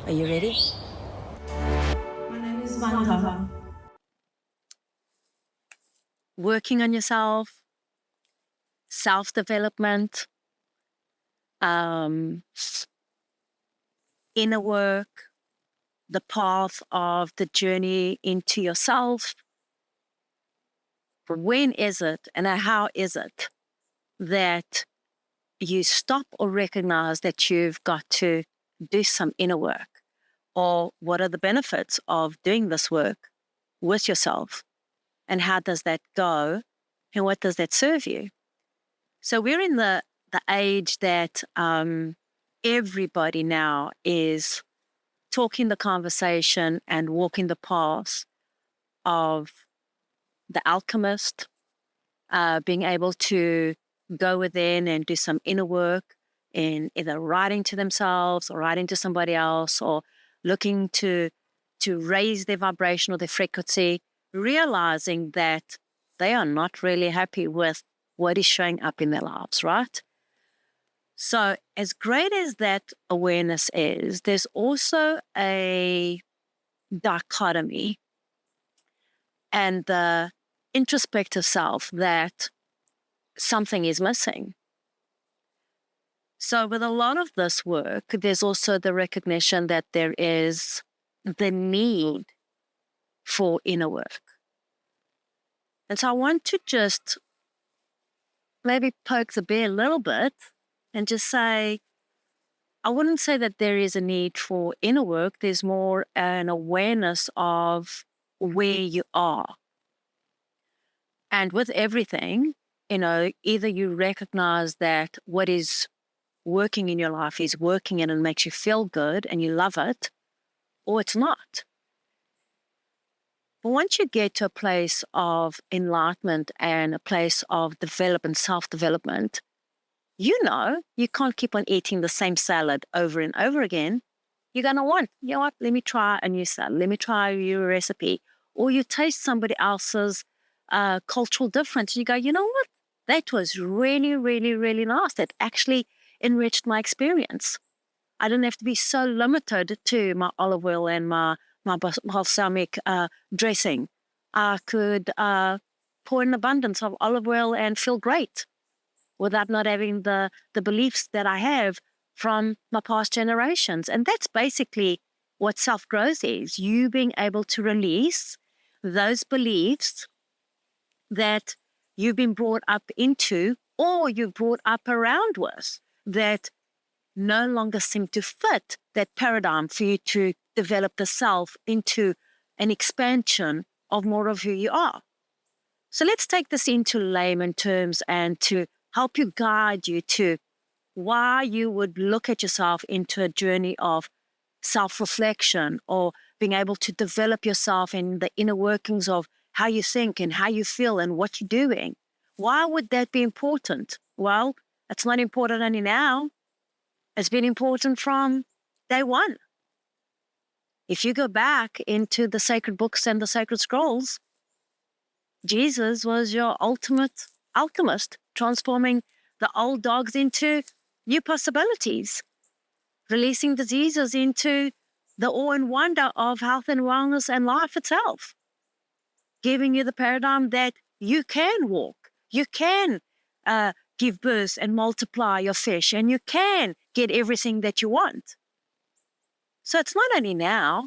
Are you ready? My name is Vanda. Working on yourself, self-development, inner work, the path of the journey into yourself. When is it and how is it that you stop or recognize that you've got to do some inner work? Or what are the benefits of doing this work with yourself? And how does that go? And what does that serve you? So we're in the age that everybody now is talking the conversation and walking the path of the alchemist, being able to go within and do some inner work in either writing to themselves or writing to somebody else or looking to raise their vibration or their frequency, realizing that they are not really happy with what is showing up in their lives, right? So as great as that awareness is, there's also a dichotomy and the introspective self that something is missing. So with a lot of this work, there's also the recognition that there is the need for inner work. And so I want to just maybe poke the bear a little bit and just say, I wouldn't say that there is a need for inner work. There's more an awareness of where you are. And with everything, either you recognize that what is working in your life is working and it makes you feel good and you love it, or it's not. But once you get to a place of enlightenment and a place of development, self-development, you can't keep on eating the same salad over and over again. You're going to want, you know what, let me try a new salad. Let me try a new recipe. Or you taste somebody else's cultural difference. You go, you know what, that was really, really, really nice. That actually enriched my experience. I didn't have to be so limited to my olive oil and my balsamic dressing. I could pour in abundance of olive oil and feel great without not having the beliefs that I have from my past generations. And that's basically what self-growth is. You being able to release those beliefs that you've been brought up into or you've brought up around with that no longer seem to fit that paradigm for you to develop the self into an expansion of more of who you are. So let's take this into layman terms and to help you guide you to why you would look at yourself into a journey of self-reflection or being able to develop yourself in the inner workings of how you think and how you feel and what you're doing. Why would that be important? Well, it's not important only now. It's been important from day one. If you go back into the sacred books and the sacred scrolls, Jesus was your ultimate alchemist, transforming the old dogs into new possibilities, releasing diseases into the awe and wonder of health and wellness and life itself, giving you the paradigm that you can walk, you can give birth and multiply your fish, and you can get everything that you want. So it's not only now,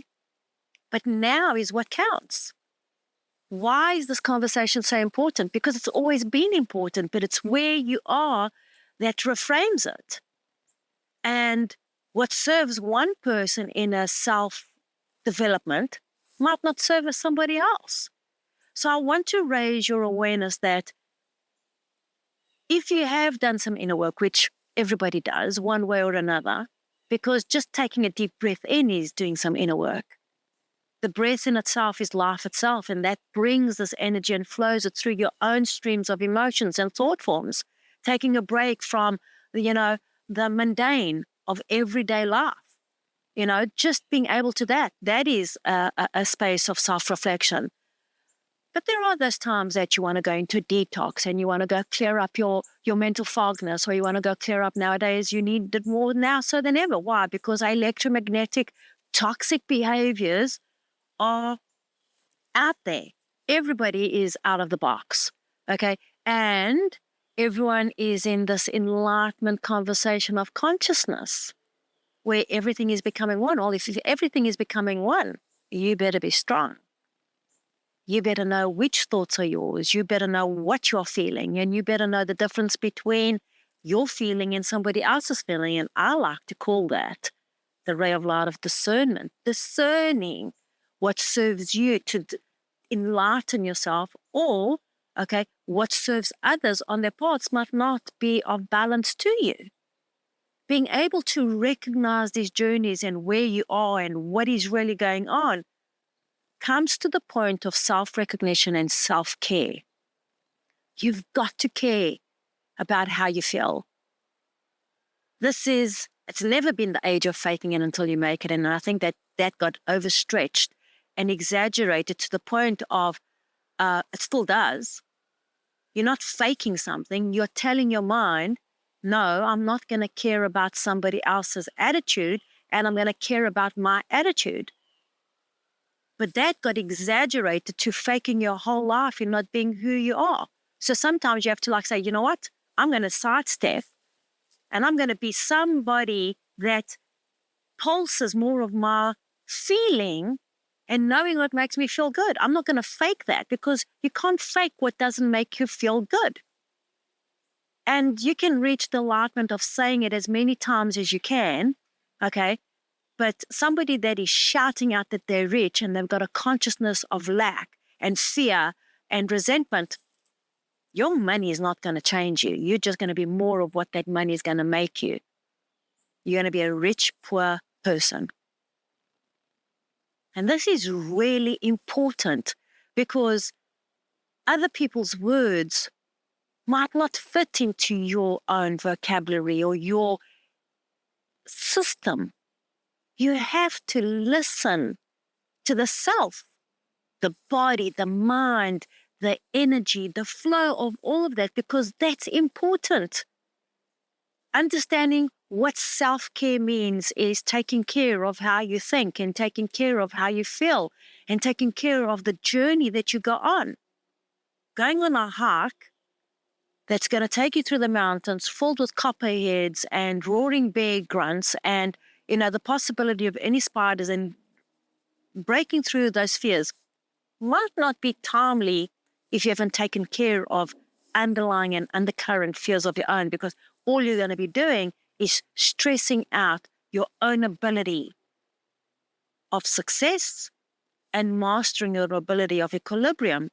but now is what counts. Why is this conversation so important? Because it's always been important, but it's where you are that reframes it. And what serves one person in a self-development might not serve somebody else. So I want to raise your awareness that if you have done some inner work, which everybody does one way or another, because just taking a deep breath in is doing some inner work. The breath in itself is life itself, and that brings this energy and flows it through your own streams of emotions and thought forms, taking a break from, the mundane of everyday life. Just being able to that is a space of self-reflection. But there are those times that you want to go into detox and you want to go clear up your mental fogness, or you want to go clear up nowadays. You need it more now so than ever. Why? Because our electromagnetic Toxic behaviors are out there. Everybody is out of the box, okay? And everyone is in this enlightenment conversation of consciousness where everything is becoming one. Well, if everything is becoming one, you better be strong. You better know which thoughts are yours. You better know what you're feeling, and you better know the difference between your feeling and somebody else's feeling. And I like to call that the ray of light of discernment, discerning what serves you to enlighten yourself, or, okay, what serves others on their paths might not be of balance to you. Being able to recognize these journeys and where you are and what is really going on comes to the point of self-recognition and self-care. You've got to care about how you feel. It's never been the age of faking it until you make it. And I think that got overstretched and exaggerated to the point of, it still does. You're not faking something. You're telling your mind, no, I'm not going to care about somebody else's attitude, and I'm going to care about my attitude. But that got exaggerated to faking your whole life and not being who you are. So sometimes you have to say, you know what? I'm going to sidestep, and I'm going to be somebody that pulses more of my feeling and knowing what makes me feel good. I'm not going to fake that, because you can't fake what doesn't make you feel good. And you can reach the enlightenment of saying it as many times as you can, okay? But somebody that is shouting out that they're rich and they've got a consciousness of lack and fear and resentment, your money is not going to change you. You're just going to be more of what that money is going to make you. You're going to be a rich, poor person. And this is really important, because other people's words might not fit into your own vocabulary or your system. You have to listen to the self, the body, the mind, the energy, the flow of all of that, because that's important. Understanding what self-care means is taking care of how you think and taking care of how you feel and taking care of the journey that you go on. Going on a hike that's going to take you through the mountains filled with copperheads and roaring bear grunts and, the possibility of any spiders, and breaking through those fears might not be timely if you haven't taken care of underlying and undercurrent fears of your own, because all you're going to be doing is stressing out your own ability of success and mastering your ability of equilibrium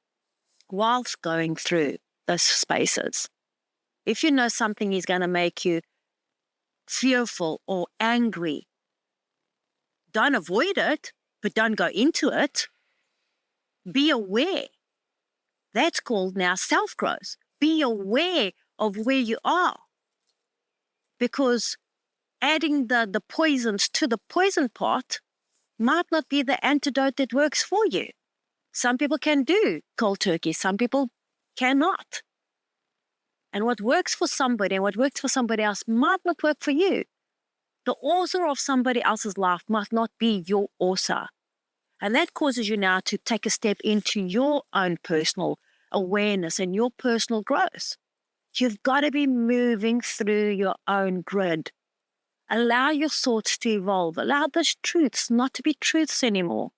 whilst going through those spaces. If you know something is going to make you fearful or angry, don't avoid it, but don't go into it. Be aware. That's called now self-growth. Be aware of where you are. Because adding the poisons to the poison pot might not be the antidote that works for you. Some people can do cold turkey. Some people cannot. And what works for somebody and what works for somebody else might not work for you. The author of somebody else's life might not be your author. And that causes you now to take a step into your own personal awareness and your personal growth. You've got to be moving through your own grid. Allow your thoughts to evolve. Allow those truths not to be truths anymore.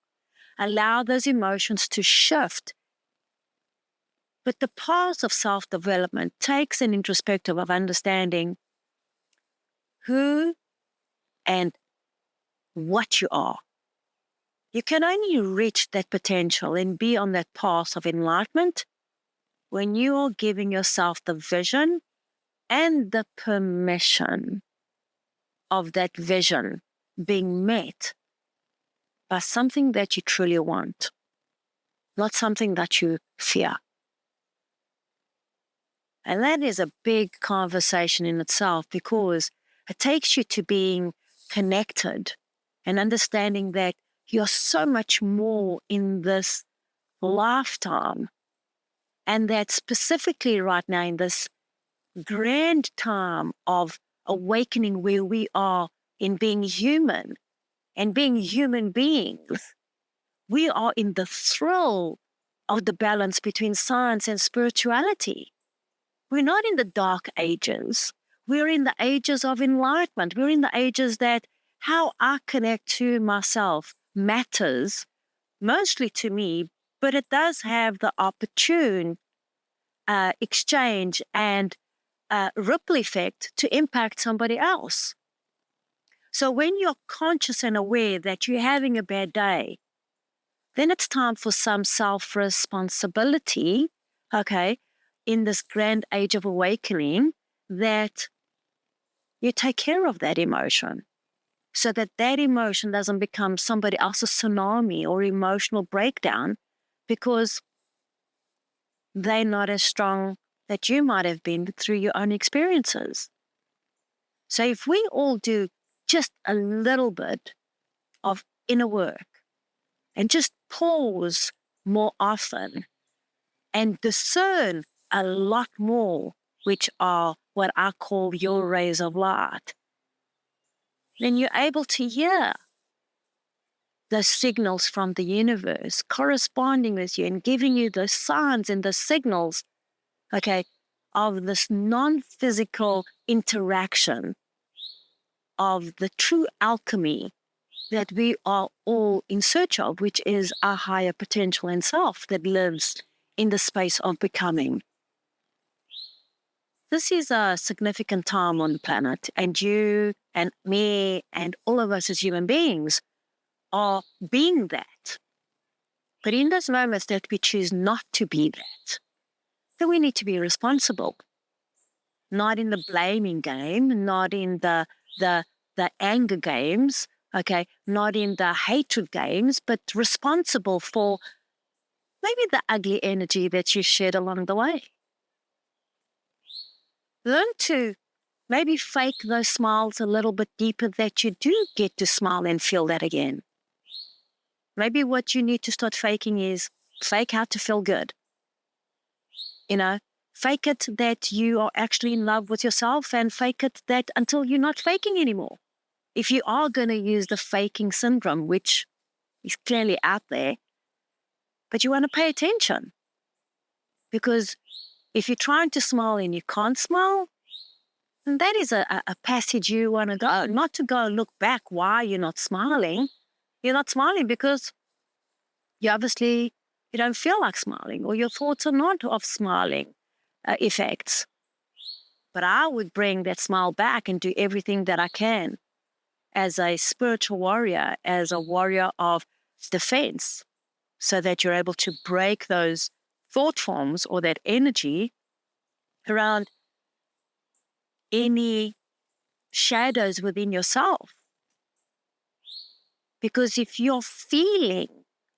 Allow those emotions to shift. But the path of self-development takes an introspective of understanding who and what you are. You can only reach that potential and be on that path of enlightenment when you are giving yourself the vision and the permission of that vision being met by something that you truly want, not something that you fear. And that is a big conversation in itself, because it takes you to being connected and understanding that you're so much more in this lifetime, and that specifically right now in this grand time of awakening where we are in being human and being human beings, we are in the thrill of the balance between science and spirituality. We're not in the dark ages. We're in the ages of enlightenment. We're in the ages that how I connect to myself matters mostly to me, but it does have the opportune exchange and ripple effect to impact somebody else. So when you're conscious and aware that you're having a bad day, then it's time for some self-responsibility, okay, in this grand age of awakening, that you take care of that emotion so that that emotion doesn't become somebody else's tsunami or emotional breakdown because they're not as strong that you might have been through your own experiences. So if we all do just a little bit of inner work and just pause more often and discern a lot more, which are what I call your rays of light, then you're able to hear the signals from the universe corresponding with you and giving you the signs and the signals, okay, of this non-physical interaction of the true alchemy that we are all in search of, which is our higher potential and self that lives in the space of becoming. This is a significant time on the planet, and you and me and all of us as human beings are being that. But in those moments that we choose not to be that, then we need to be responsible. Not in the blaming game, not in the anger games, okay, not in the hatred games, but responsible for maybe the ugly energy that you shared along the way. Learn to maybe fake those smiles a little bit deeper, that you do get to smile and feel that again. Maybe what you need to start faking is fake how to feel good. You know, fake it that you are actually in love with yourself, and fake it that until you're not faking anymore. If you are going to use the faking syndrome, which is clearly out there, but you want to pay attention. Because if you're trying to smile and you can't smile, then that is a passage you want to go, not to go look back why you're not smiling. You're not smiling because you don't feel like smiling, or your thoughts are not of smiling effects. But I would bring that smile back and do everything that I can as a spiritual warrior, as a warrior of defense, so that you're able to break those thought forms or that energy around any shadows within yourself. Because if you're feeling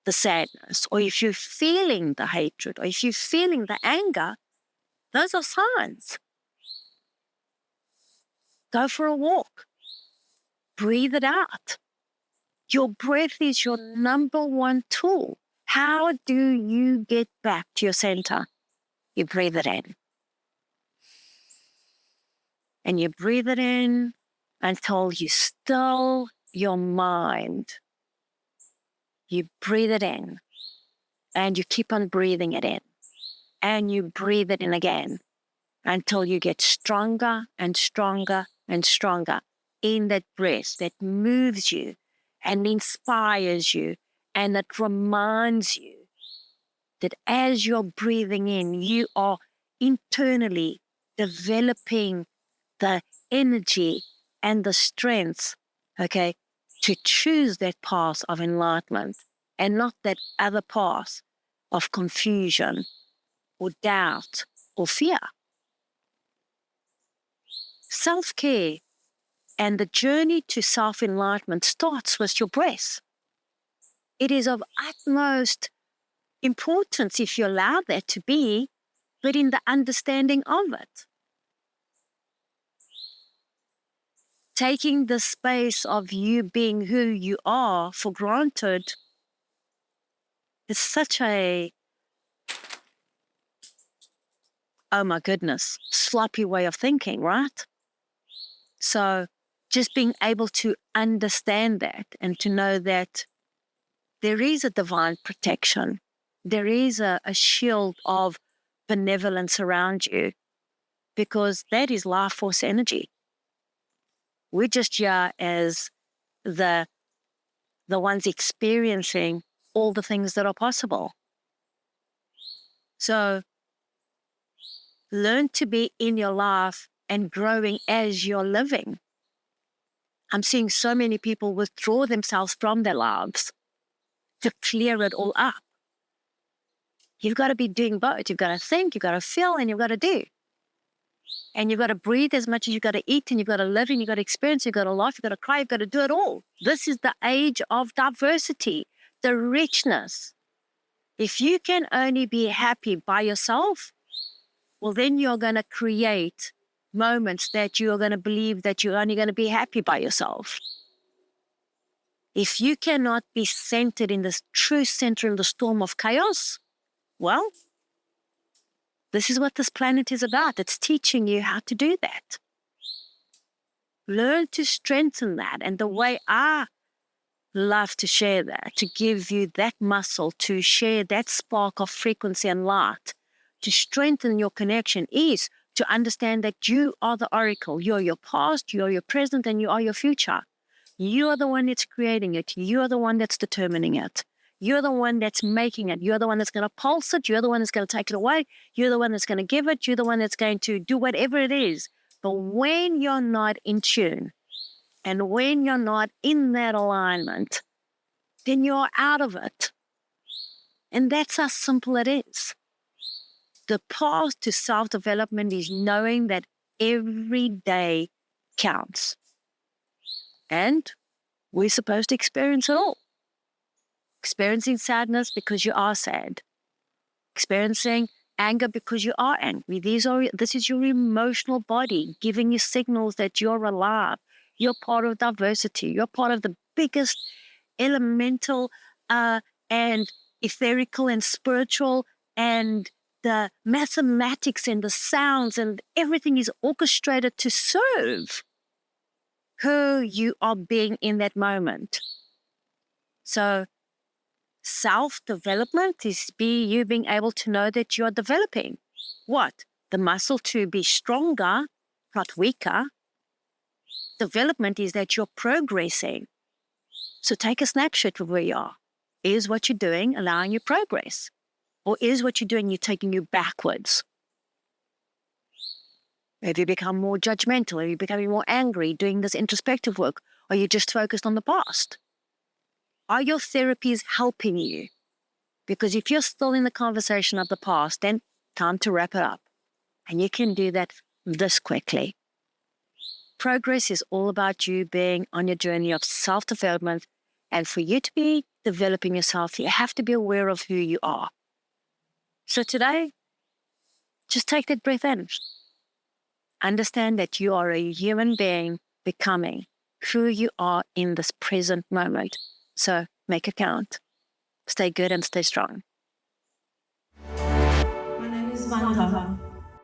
the sadness, or if you're feeling the hatred, or if you're feeling the anger, those are signs. Go for a walk. Breathe it out. Your breath is your number one tool. How do you get back to your center? You breathe it in. And you breathe it in until you still your mind. You breathe it in, and you keep on breathing it in, and you breathe it in again until you get stronger and stronger and stronger in that breath that moves you and inspires you, and that reminds you that as you're breathing in, you are internally developing the energy and the strength, okay, to choose that path of enlightenment and not that other path of confusion or doubt or fear. Self-care and the journey to self-enlightenment starts with your breath. It is of utmost importance, if you allow that to be, but in the understanding of it. Taking the space of you being who you are for granted is such a, oh my goodness, sloppy way of thinking, right? So just being able to understand that and to know that there is a divine protection. There is a shield of benevolence around you, because that is life force energy. We're just here as the ones experiencing all the things that are possible. So learn to be in your life and growing as you're living. I'm seeing so many people withdraw themselves from their lives to clear it all up. You've got to be doing both. You've got to think, you've got to feel, and you've got to do. And you've got to breathe as much as you've got to eat, and you've got to live, and you've got to experience, you've got to laugh, you've got to cry, you've got to do it all. This is the age of diversity, the richness. If you can only be happy by yourself, well, then you're going to create moments that you're going to believe that you're only going to be happy by yourself. If you cannot be centered in this true center in the storm of chaos, well, this is what this planet is about. It's teaching you how to do that. Learn to strengthen that. And the way I love to share that, to give you that muscle, to share that spark of frequency and light, to strengthen your connection, is to understand that you are the oracle. You're your past, you're your present, and you are your future. You are the one that's creating it. You are the one that's determining it. You're the one that's making it. You're the one that's going to pulse it. You're the one that's going to take it away. You're the one that's going to give it. You're the one that's going to do whatever it is. But when you're not in tune and when you're not in that alignment, then you're out of it. And that's how simple it is. The path to self-development is knowing that every day counts. And we're supposed to experience it all. Experiencing sadness because you are sad. Experiencing anger because you are angry. This is your emotional body giving you signals that you're alive. You're part of diversity. You're part of the biggest elemental and etherical and spiritual, and the mathematics and the sounds and everything is orchestrated to serve who you are being in that moment. So self-development is you being able to know that you are developing. What? The muscle to be stronger, not weaker. Development is that you're progressing. So take a snapshot of where you are. Is what you're doing allowing you progress? Or is what you're doing you taking you backwards? Have you become more judgmental? Are you becoming more angry doing this introspective work? Or are you just focused on the past? Are your therapies helping you? Because if you're still in the conversation of the past, then time to wrap it up. And you can do that this quickly. Progress is all about you being on your journey of self-development. And for you to be developing yourself, you have to be aware of who you are. So today, just take that breath in. Understand that you are a human being becoming who you are in this present moment. So make it count. Stay good and stay strong. My name is Vanda.